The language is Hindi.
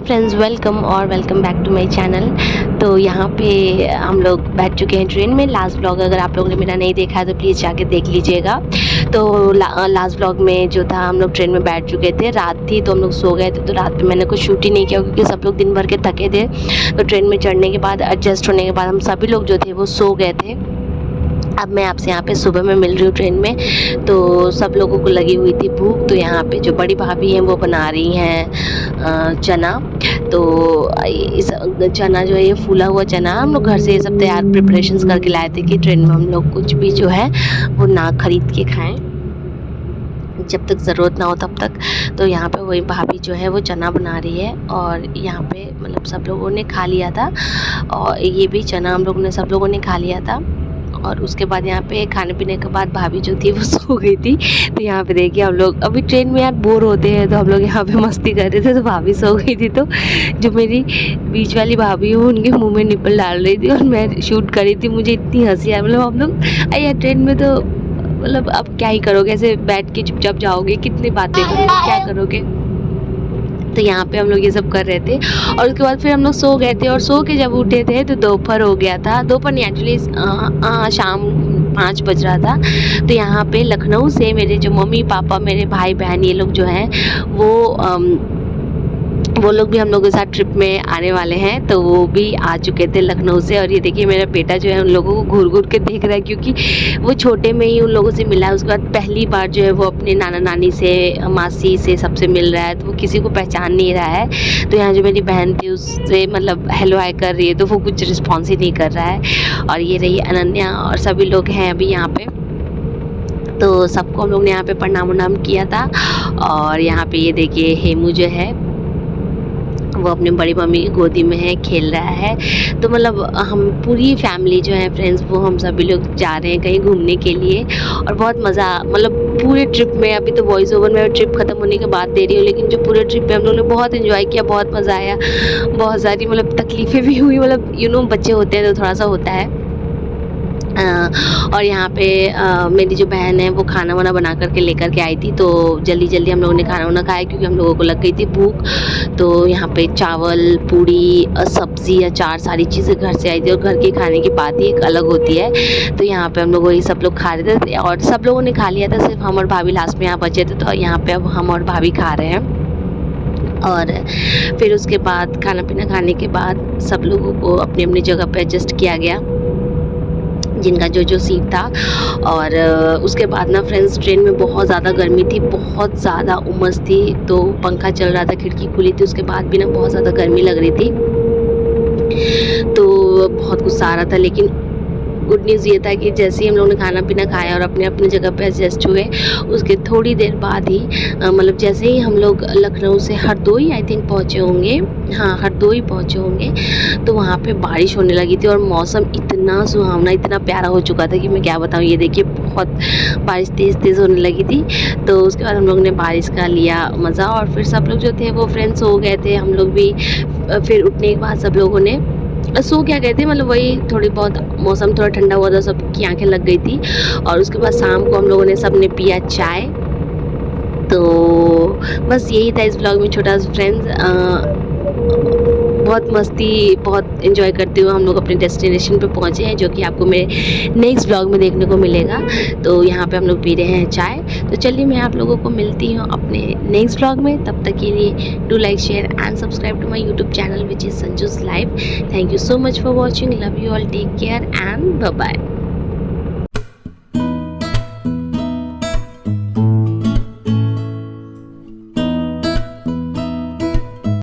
Friends, welcome back to my channel. तो यहाँ पे हम लोग बैठ चुके हैं ट्रेन में। लास्ट व्लॉग अगर आप लोगों ने मेरा नहीं देखा है तो प्लीज़ जाके देख लीजिएगा। तो लास्ट व्लॉग में जो था, हम लोग ट्रेन में बैठ चुके थे, रात थी तो हम लोग सो गए थे। तो रात में मैंने कुछ शूट ही नहीं किया क्योंकि सब लोग दिन भर के थके थे। तो ट्रेन में चढ़ने के बाद, एडजस्ट होने के बाद हम सभी लोग जो थे वो सो गए थे। अब मैं आपसे यहाँ पे सुबह में मिल रही हूँ ट्रेन में। तो सब लोगों को लगी हुई थी भूख। तो यहाँ पे जो बड़ी भाभी हैं वो बना रही हैं चना। तो इस चना जो है, ये फूला हुआ चना हम लोग घर से ये सब तैयार प्रिपरेशंस करके लाए थे कि ट्रेन में हम लोग कुछ भी जो है वो ना खरीद के खाएं, जब तक ज़रूरत ना हो तब तक। तो यहाँ पे वही भाभी जो है वो चना बना रही है और यहाँ पे मतलब सब लोगों ने खा लिया था। और ये भी चना हम लोगों ने सब लोगों ने खा लिया था। और उसके बाद यहाँ पे खाने पीने के बाद भाभी जो थी वो सो गई थी। तो यहाँ पे देखिए, हम लोग अभी ट्रेन में यार बोर होते हैं तो हम लोग यहाँ पे मस्ती कर रहे थे। तो भाभी सो गई थी, तो जो मेरी बीच वाली भाभी है वो उनके मुंह में निपल डाल रही थी और मैं शूट कर रही थी। मुझे इतनी हंसी आई। मतलब हम लोग यार ट्रेन में तो मतलब अब क्या ही करोगे, ऐसे बैठ के चुपचाप जाओगे, कितनी बातें करोगे, क्या करोगे। तो यहाँ पे हम लोग ये सब कर रहे थे और उसके बाद फिर हम लोग सो गए थे। और सो के जब उठे थे तो दोपहर हो गया था। दोपहर नहीं, एक्चुअली शाम 5 बज रहा था। तो यहाँ पे लखनऊ से मेरे जो मम्मी पापा, मेरे भाई बहन, ये लोग जो हैं वो लोग भी हम लोगों के साथ ट्रिप में आने वाले हैं। तो वो भी आ चुके थे लखनऊ से। और ये देखिए, मेरा बेटा जो है उन लोगों को घूर घूर के देख रहा है क्योंकि वो छोटे में ही उन लोगों से मिला है। उसके बाद पहली बार जो है वो अपने नाना नानी से, मासी से, सबसे मिल रहा है। तो वो किसी को पहचान नहीं रहा है। तो यहाँ जो मेरी बहन थी उससे मतलब हेलो हाय कर रही है, तो वो कुछ रिस्पॉन्स ही नहीं कर रहा है। और ये रही अनन्या और सभी लोग हैं अभी यहाँ पे। तो सबको हम लोग ने यहाँ पे प्रणाम उनाम किया था। और यहाँ पे ये देखिए, हेमू जो है वो अपने बड़ी मम्मी की गोदी में है, खेल रहा है। तो मतलब हम पूरी फैमिली जो है फ्रेंड्स, वो हम सभी लोग जा रहे हैं कहीं घूमने के लिए। और बहुत मज़ा, मतलब पूरे ट्रिप में, अभी तो वॉइस ओवर में ट्रिप ख़त्म होने के बाद दे रही हूँ, लेकिन जो पूरे ट्रिप में हम लोग ने बहुत एंजॉय किया, बहुत मज़ा आया। बहुत सारी मतलब तकलीफ़ें भी हुई, मतलब बच्चे होते हैं तो थोड़ा सा होता है। और यहाँ पे मेरी जो बहन है वो खाना वाना बना करके लेकर के आई थी। तो जल्दी जल्दी हम लोगों ने खाना वाना खाया क्योंकि हम लोगों को लग गई थी भूख। तो यहाँ पे चावल, पूड़ी, सब्ज़ी, अचार, सारी चीज़ें घर से आई थी। और घर के खाने की बात ही एक अलग होती है। तो यहाँ पे हम लोग वही सब लोग खा रहे थे और सब लोगों ने खा लिया था, सिर्फ हम और भाभी लास्ट में यहाँ बचे थे। तो यहाँ पे अब हम और भाभी खा रहे हैं। और फिर उसके बाद खाना पीना खाने के बाद सब लोगों को अपनी अपनी जगह पे एडजस्ट किया गया, जिनका जो सीट था। और उसके बाद ना फ्रेंड्स, ट्रेन में बहुत ज़्यादा गर्मी थी, बहुत ज़्यादा उमस थी। तो पंखा चल रहा था, खिड़की खुली थी, उसके बाद भी ना बहुत ज़्यादा गर्मी लग रही थी। तो बहुत गुस्सा आ रहा था। लेकिन गुड न्यूज़ ये था कि जैसे ही हम लोगों ने खाना पीना खाया और अपने अपने जगह पे एडजस्ट हुए, उसके थोड़ी देर बाद ही मतलब जैसे ही हम लोग लखनऊ से हरदोई आई थिंक पहुँचे होंगे, हाँ हरदोई पहुँचे होंगे, तो वहाँ पे बारिश होने लगी थी। और मौसम इतना सुहावना, इतना प्यारा हो चुका था कि मैं क्या बताऊँ। ये देखिए, बहुत बारिश तेज़ तेज़ होने लगी थी। तो उसके बाद हम लोग ने बारिश का लिया मज़ा। और फिर सब लोग जो थे वो फ्रेंड्स हो गए थे, हम लोग भी। फिर उठने के बाद सब लोगों ने सो क्या गए थे, मतलब वही थोड़ी बहुत, मौसम थोड़ा ठंडा हुआ था, सबकी आंखें लग गई थी। और उसके बाद शाम को हम लोगों ने सब ने पिया चाय। तो बस यही था इस ब्लॉग में छोटा सा फ्रेंड्स। बहुत मस्ती, बहुत एंजॉय करते हुए हम लोग अपने डेस्टिनेशन पे पहुँचे हैं, जो कि आपको मेरे नेक्स्ट ब्लॉग में देखने को मिलेगा। तो यहाँ पे हम लोग पी रहे हैं चाय। तो चलिए, मैं आप लोगों को मिलती हूँ अपने नेक्स्ट ब्लॉग में। तब तक के लिए do like, share and subscribe to my YouTube channel which is Sanju's life. Thank you so much for watching. Love you all, take care and bye bye.